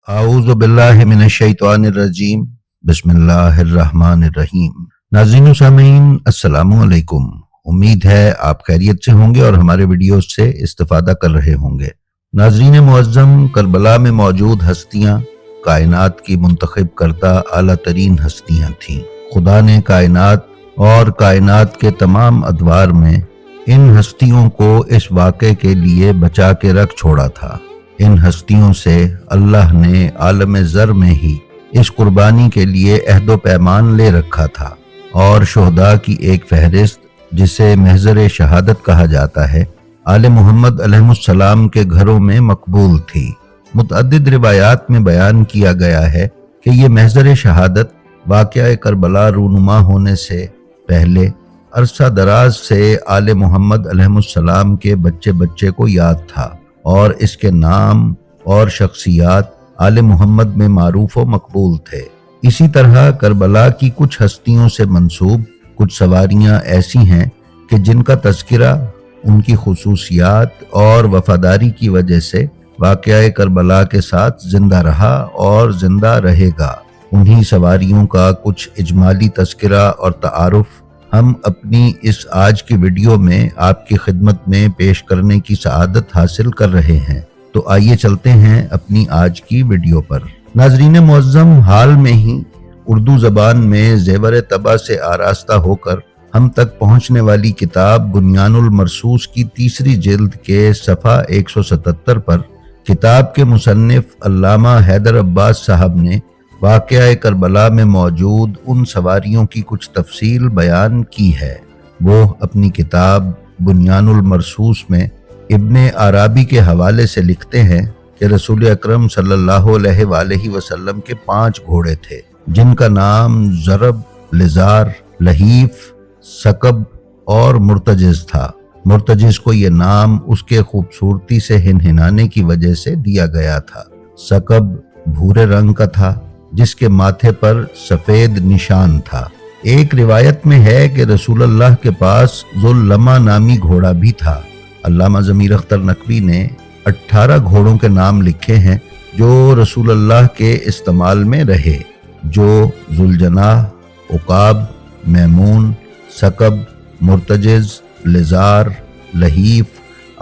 आऊज़ु बिल्लाहि मिनश्शैतानिर्रजीम बिस्मिल्लाहिर्रहमानिर्रहीम। नाज़रीन सामीन अस्सलामु अलैकुम। उम्मीद है आप खैरियत से होंगे और हमारे वीडियोस से इस्तिफादा कर रहे होंगे। नाज़रीन मुअज़्ज़म, करबला में मौजूद हस्तियाँ कायनात की मुंतखब करता आला तरीन हस्तियाँ थीं। खुदा ने कायनात और कायनात के तमाम अदवार में इन हस्तियों को इस वाक़े के लिए बचा के रख छोड़ा था। इन हस्तियों से अल्लाह ने आलम ज़र में ही इस कुर्बानी के लिए अहद व पैमान ले रखा था और शुहदा की एक फहरिस्त जिसे महज़र शहादत कहा जाता है आले मोहम्मद अलैहिस्सलाम के घरों में मकबूल थी। मुतअद्दिद रिवायात में बयान किया गया है कि ये महज़र शहादत वाक़या करबला रूनुमा होने से पहले अरसा दराज से आले मोहम्मद अलैहिस्सलाम के बच्चे बच्चे को याद था और इसके नाम और शख्सियात आले मोहम्मद में मारूफ व मकबूल थे। इसी तरह करबला की कुछ हस्तियों से मंसूब कुछ सवारियां ऐसी हैं कि जिनका तज़किरा उनकी खुसूसियात और वफादारी की वजह से वाक़या करबला के साथ जिंदा रहा और जिंदा रहेगा। उन्हीं सवारियों का कुछ इजमाली तज़किरा और तारुफ हम अपनी इस आज की वीडियो में आपकी खिदमत में पेश करने की सआदत हासिल कर रहे हैं। तो आइए चलते हैं अपनी आज की वीडियो पर। नाज़रीन मुअज़्ज़म, हाल में ही उर्दू ज़बान में ज़ेवर तबा से आरास्ता होकर हम तक पहुँचने वाली किताब बुनियानुल मरसूस की तीसरी जिल्द के सफ़ा 177 पर किताब के मुसन्निफ अल्लामा हैदर अब्बास साहब ने वाक़या करबला में मौजूद उन सवारियों की कुछ तफसील बयान की है। वो अपनी किताब बुनियानुल मरसूस में इब्ने अराबी के हवाले से लिखते हैं कि रसूल अकरम सल्लल्लाहु अलैहि वसल्लम के 5 घोड़े थे जिनका नाम ज़रब, लिजार, लहीफ, सकब और मुर्तजिज़ था। मुर्तजिज़ को ये नाम उसके खूबसूरती से हिनहिनाने की वजह से दिया गया था। सकब भूरे रंग का था जिसके माथे पर सफेद निशान था। एक रिवायत में है कि रसूलुल्लाह के पास ज़ुल्लमा नामी घोड़ा भी था। अल्लामा ज़मीर अख्तर नकवी ने 18 घोड़ों के नाम लिखे हैं जो रसूलुल्लाह के इस्तेमाल में रहे, जो ज़ुलजनाह, उकाब, मैमून, सकब, मुर्तजिज़, लिजार, लहीफ,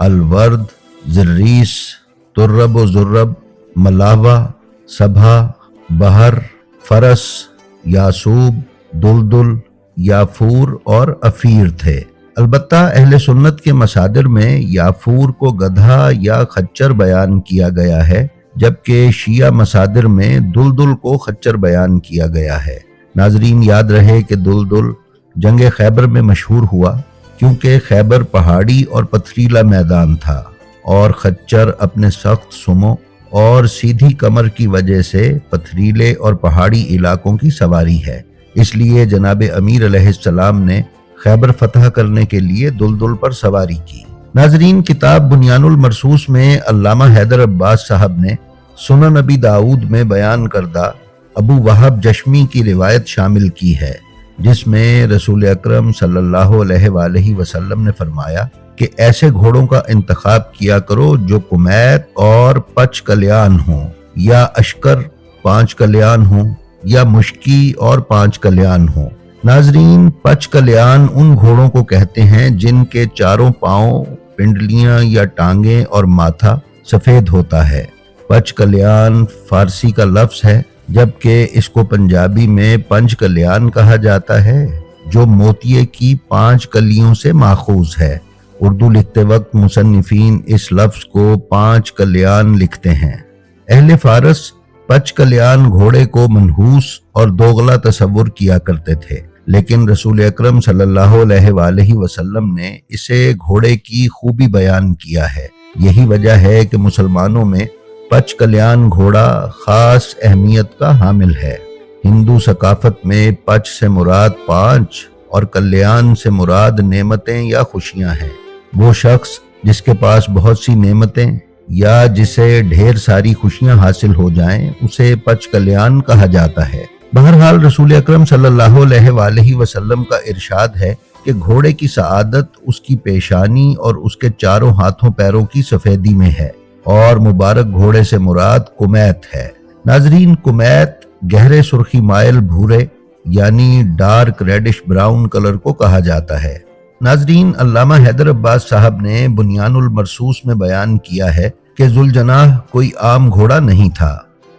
अलवर्द, ज़र्रीस, तुर्रब व ज़ुर्रब, मलावा, सबहा, बहर, फरस, यासूब, दुलदुल, याफूर और अफीर थे। अलबत्ता अहले सुन्नत के मसादिर में याफूर को गधा या खच्चर बयान किया गया है, जबकि शिया मसादिर में दुलदुल को खच्चर बयान किया गया है। नाजरीन, याद रहे कि दुलदुल जंग खैबर में मशहूर हुआ क्योंकि खैबर पहाड़ी और पथरीला मैदान था और खच्चर अपने सख्त सुमो और सीधी कमर की वजह से पथरीले और पहाड़ी इलाकों की सवारी है। इसलिए जनाब अमीर अलैहिस्सलाम ने खैबर फतह करने के लिए दुलदुल पर सवारी की। नाजरीन, किताब बुनियानुल मरसूस में अल्लामा हैदर अब्बास साहब ने सुनन नबी दाऊद में बयान करदा अबू वहाब जश्मी की रिवायत शामिल की है, जिसमें रसूल अकरम सल्लल्लाहु अलैहि वसल्लम ने फरमाया कि ऐसे घोड़ों का इंतखाब किया करो जो कुमैत और 5 कल्याण हो, या अश्कर 5 कल्याण हो, या मुश्की और 5 कल्याण हो। नाजरीन, 5 कल्याण उन घोड़ों को कहते हैं जिनके चारों पांव, पिंडलियां या टांगे और माथा सफेद होता है। 5 कल्याण फारसी का लफ्ज है, जबकि इसको पंजाबी में पंच कल्याण कहा जाता है, जो मोतिये की 5 कलियों से माखूज है। उर्दू लिखते वक्त मुसन्निफीन इस लफ्ज को 5 कल्याण लिखते हैं। अहले फारस 5 कल्याण घोड़े को मनहूस और दोगला तसव्वुर किया करते थे, लेकिन रसूल अकरम सल्लल्लाहु अलैहि वसल्लम ने इसे घोड़े की खूबी बयान किया है। यही वजह है कि मुसलमानों में 5 कल्याण घोड़ा खास अहमियत का हामिल है। हिंदू सकाफत में 5 से मुराद 5 और कल्याण से मुराद नेमतें या खुशियां हैं। वो शख्स जिसके पास बहुत सी नेमतें या जिसे ढेर सारी खुशियां हासिल हो जाएं, उसे 5 कल्याण कहा जाता है। बहरहाल रसूल अकरम सल्लल्लाहु अलैहि वसल्लम का इरशाद है कि घोड़े की सआदत उसकी पेशानी और उसके चारों हाथों पैरों की सफेदी में है और मुबारक घोड़े से मुराद कुमैत है। नाजरीन, कुमैत गहरे सुर्खी माइल भूरे यानी डार्क रेडिश ब्राउन कलर को कहा जाता है। नाजरीन, अल्लामा हैदर अब्बास साहब ने बुनियानुल मरसूस में बयान किया है कि जुलजनाह कोई आम घोड़ा नहीं था।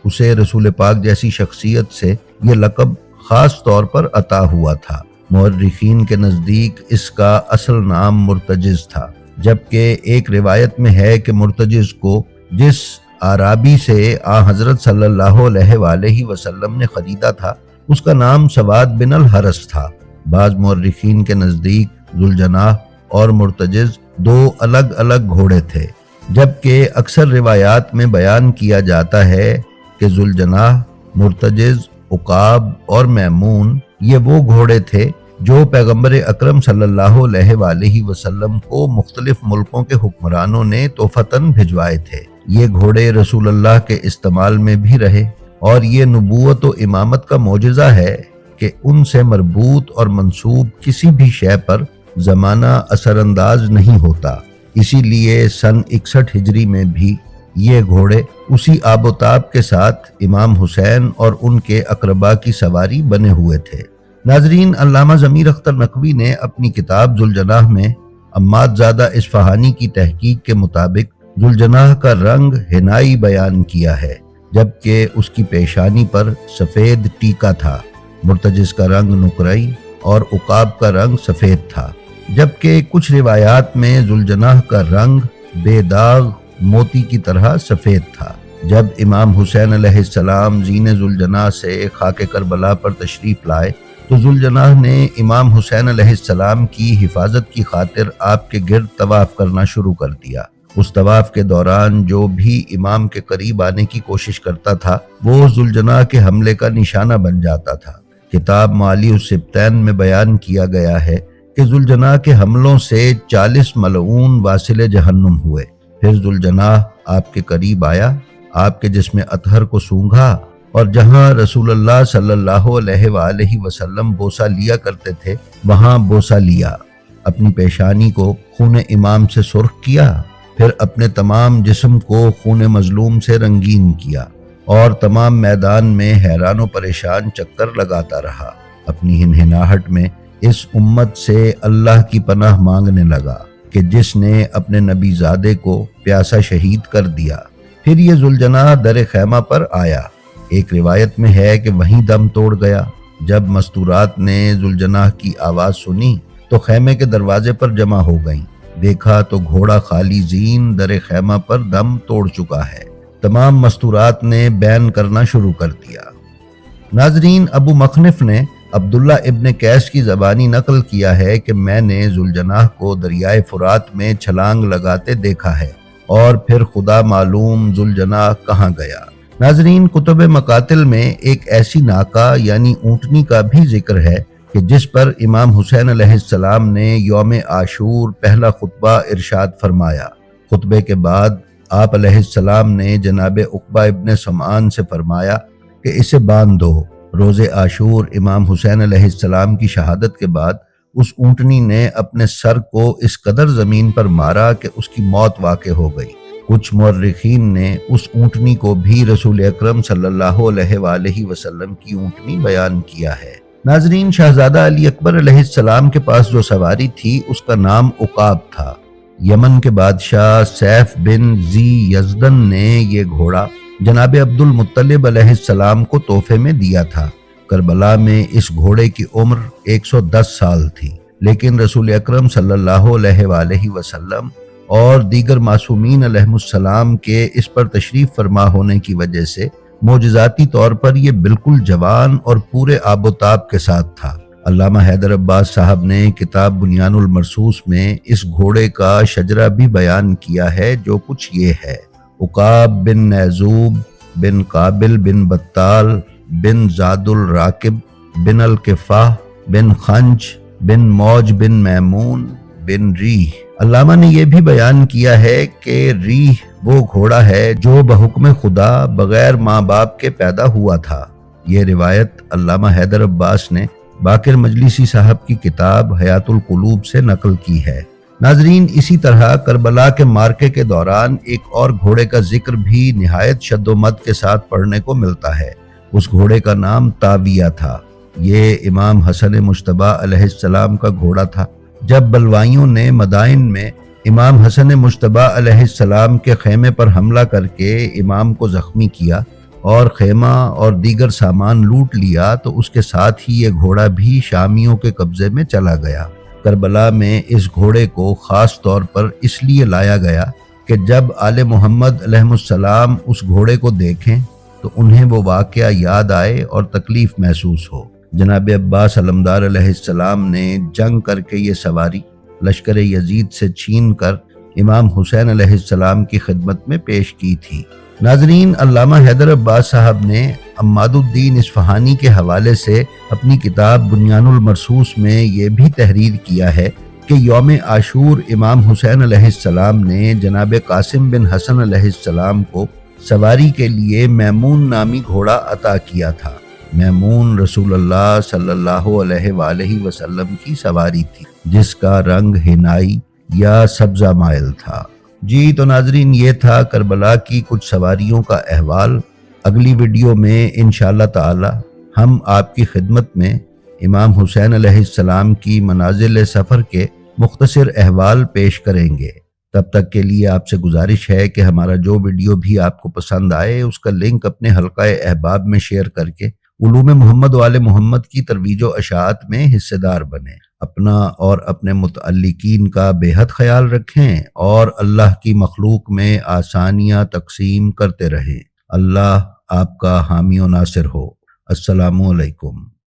उसे रसूल पाक जैसी शख्सियत से ये लक़ब खास तौर पर अता हुआ था। मुअर्रिखीन के नज़दीक इसका असल नाम मुर्तजिज़ था, जबकि एक रिवायत में है कि मुर्तजिज़ को जिस आराबी से आ हज़रत सल्लल्लाहु अलैहि वसल्लम ने ख़रीदा था उसका नाम सवाद बिन अल हरस था। बाज़ मुअर्रिखीन के नज़दीक जुलजनाह और मुर्तजिज़ दो अलग अलग घोड़े थे, जबकि अक्सर रिवायात में बयान किया जाता है कि जुलजनाह, मुर्तजिज़, उकाब और मैमून ये वो घोड़े थे जो पैगंबर अकरम सल्लल्लाहु अलैहि वसल्लम को मुख्तलिफ मुल्कों के हुक्मरानों ने तोहफ़तन भिजवाए थे। ये घोड़े रसूलुल्लाह के इस्तेमाल में भी रहे और ये नबूवत व इमामत का मोजिज़ा है कि उनसे मरबूत और मंसूब किसी भी शय पर ज़माना असरअंदाज नहीं होता। इसीलिए सन 61 हिजरी में भी ये घोड़े उसी आबोताब के साथ इमाम हुसैन और उनके अकरबा की सवारी बने हुए थे। नाजरीन, अल्लामा ज़मीर अख्तर नकवी ने अपनी किताब जुलजनाह में अम्माद ज़ादा इस्फहानी की तहकीक के मुताबिक जुलजनाह का रंग हिनाई बयान किया है, जबकि उसकी पेशानी पर सफ़ेद टीका था। मुर्तजिज़ का रंग नुकरई और उकाब का रंग सफ़ेद था, जबकि कुछ रिवायात में जुलजनाह का रंग बेदाग मोती की तरह सफ़ेद था। जब इमाम हुसैन अलैहिस्सलाम ज़ीने जुलजनाह से खाके करबला पर तशरीफ़ लाए तो जुलजनाह ने इमाम हुसैन अलैहिस्सलाम की हिफाजत की खातिर आपके गिर्द तवाफ़ करना शुरू कर दिया। उस तवाफ़ के दौरान जो भी इमाम के करीब आने की कोशिश करता था वो जुलजनाह के हमले का निशाना बन जाता था। किताब माली उस-सिब्तैन में बयान किया गया है कि जुलजनाह के हमलों से 40 मलऊन वासिले जहन्नुम हुए। फिर जुलजनाह आपके करीब आया, आपके जिस्म अतहर को सूंघा और जहां रसूलुल्लाह सल्लल्लाहु अलैहि वसल्लम बोसा लिया करते थे वहां बोसा लिया। अपनी पेशानी को खून इमाम से सुर्ख किया, फिर अपने तमाम जिस्म को खून मजलूम से रंगीन किया और तमाम मैदान में हैरान व परेशान चक्कर लगाता रहा। अपनी हिनहिनाहट में इस उम्मत से अल्लाह की पनाह मांगने लगा कि जिसने अपने नबीजादे को प्यासा शहीद कर दिया। फिर ये जुलजनाह दर खैमा पर आया। एक रिवायत में है कि वहीं दम तोड़ गया। जब मस्तूरात ने जुलजनाह की आवाज़ सुनी तो खैमे के दरवाजे पर जमा हो गईं। देखा तो घोड़ा खाली जीन दर खैमा पर दम तोड़ चुका है। तमाम मस्तूरात ने बैन करना शुरू कर दिया। नाजरीन, अबू मखनिफ ने अब्दुल्ला इब्न कैस की ज़बानी नकल किया है कि मैंने जुलजनाह को दरियाए फुरात में छलांग लगाते देखा है और फिर खुदा मालूम जुलजनाह कहाँ गया। नाजरीन, कुतुब मकातिल में एक ऐसी नाका यानी ऊँटनी का भी जिक्र है कि जिस पर इमाम हुसैन अलैहिस्सलाम ने यौम आशूर पहला खुतबा इरशाद फरमाया। खुतबे के बाद आप अलैहिस्सलाम ने जनाब उक़बा इब्न समान से फरमाया कि इसे बांध दो। रोज़े आशूर इमाम हुसैन अलैहिस्सलाम की शहादत के बाद उस ऊँटनी ने अपने सर को इस कदर ज़मीन पर मारा कि उसकी मौत वाक़े हो गई। कुछ मुअर्रिखीन ने उस ऊँटनी को भी रसूल अकरम सल्लल्लाहु अलैहि वसल्लम की ऊँटनी बयान किया है। नाजरीन, शहजादा अली अकबर अलैहिस्सलाम के पास जो सवारी थी उसका नाम उकाब था। यमन के बादशाह सैफ बिन जी यज़दन ने ये घोड़ा जनाब अब्दुल मुत्तलिब अलैहिस्सलाम को तोहफे में दिया था। करबला में इस घोड़े की उम्र 110 साल थी, लेकिन रसूल अकरम सल्लल्लाहु अलैहि वसल्लम और दीगर मासूमीन अलैहिमुस्सलाम के इस पर तशरीफ फरमा होने की वजह से मोजज़ाती तौर पर यह बिल्कुल जवान और पूरे आबोताब के साथ था। अल्लामा हैदर अब्बास साहब ने किताब बुनियानुल मरसूस में इस घोड़े का शजरा भी बयान किया है, जो कुछ ये है। उकाब बिन नैजूब बिन काबिल बिन बत्ताल बिन जादुल राकिब बिन अल किफ़ाह बिन खंज बिन मौज बिन मैमून बिन रीह। अल्लामा ने यह भी बयान किया है कि रीह वो घोड़ा है जो बहुक्म खुदा बगैर माँ बाप के पैदा हुआ था। यह रिवायत अल्लामा हैदर अब्बास ने बाकिर मजलिसी साहब की किताब हयातुल कुलूब से नकल की है। ناظرین، اسی طرح کربلا کے مارکے کے دوران ایک اور گھوڑے کا ذکر بھی نہایت شد و مد کے ساتھ پڑھنے کو ملتا ہے۔ اس گھوڑے کا نام تاویہ تھا۔ یہ امام حسن مجتبی علیہ السلام کا گھوڑا تھا۔ جب بلوائیوں نے مدائن میں امام حسن مجتبی علیہ السلام کے خیمے پر حملہ کر کے امام کو زخمی کیا اور خیمہ اور دیگر سامان لوٹ لیا تو اس کے ساتھ ہی یہ گھوڑا بھی شامیوں کے قبضے میں چلا گیا۔ کربلا میں اس گھوڑے کو خاص طور پر اس لیے لایا گیا کہ جب آل محمد علیہ السلام اس گھوڑے کو دیکھیں تو انہیں وہ واقعہ یاد آئے اور تکلیف محسوس ہو۔ جناب عباس علمدار علیہ السلام نے جنگ کر کے یہ سواری لشکر یزید سے چھین کر امام حسین علیہ السلام کی خدمت میں پیش کی تھی۔ ناظرین، علامہ حیدر عباس صاحب نے عماد الدین اصفہانی کے حوالے سے اپنی کتاب بنیان المرصوص میں یہ بھی تحریر کیا ہے کہ یوم عاشور امام حسین علیہ السلام نے جناب قاسم بن حسن علیہ السلام کو سواری کے لیے میمون نامی گھوڑا عطا کیا تھا۔ میمون رسول اللہ صلی اللہ علیہ وآلہ وسلم کی سواری تھی جس کا رنگ ہنائی یا سبزہ مائل تھا۔ جی تو ناظرین، یہ تھا کربلا کی کچھ سواریوں کا احوال۔ اگلی ویڈیو میں انشاءاللہ تعالی ہم آپ کی خدمت میں امام حسین علیہ السلام کی منازل سفر کے مختصر احوال پیش کریں گے۔ تب تک کے لیے آپ سے گزارش ہے کہ ہمارا جو ویڈیو بھی آپ کو پسند آئے اس کا لنک اپنے حلقہ احباب میں شیئر کر کے علوم محمد و آل محمد کی ترویج و اشاعت میں حصے دار بنیں۔ اپنا اور اپنے متعلقین کا بے حد خیال رکھیں اور اللہ کی مخلوق میں آسانیاں تقسیم کرتے رہیں۔ اللہ آپ کا حامی و ناصر ہو۔ السلام علیکم۔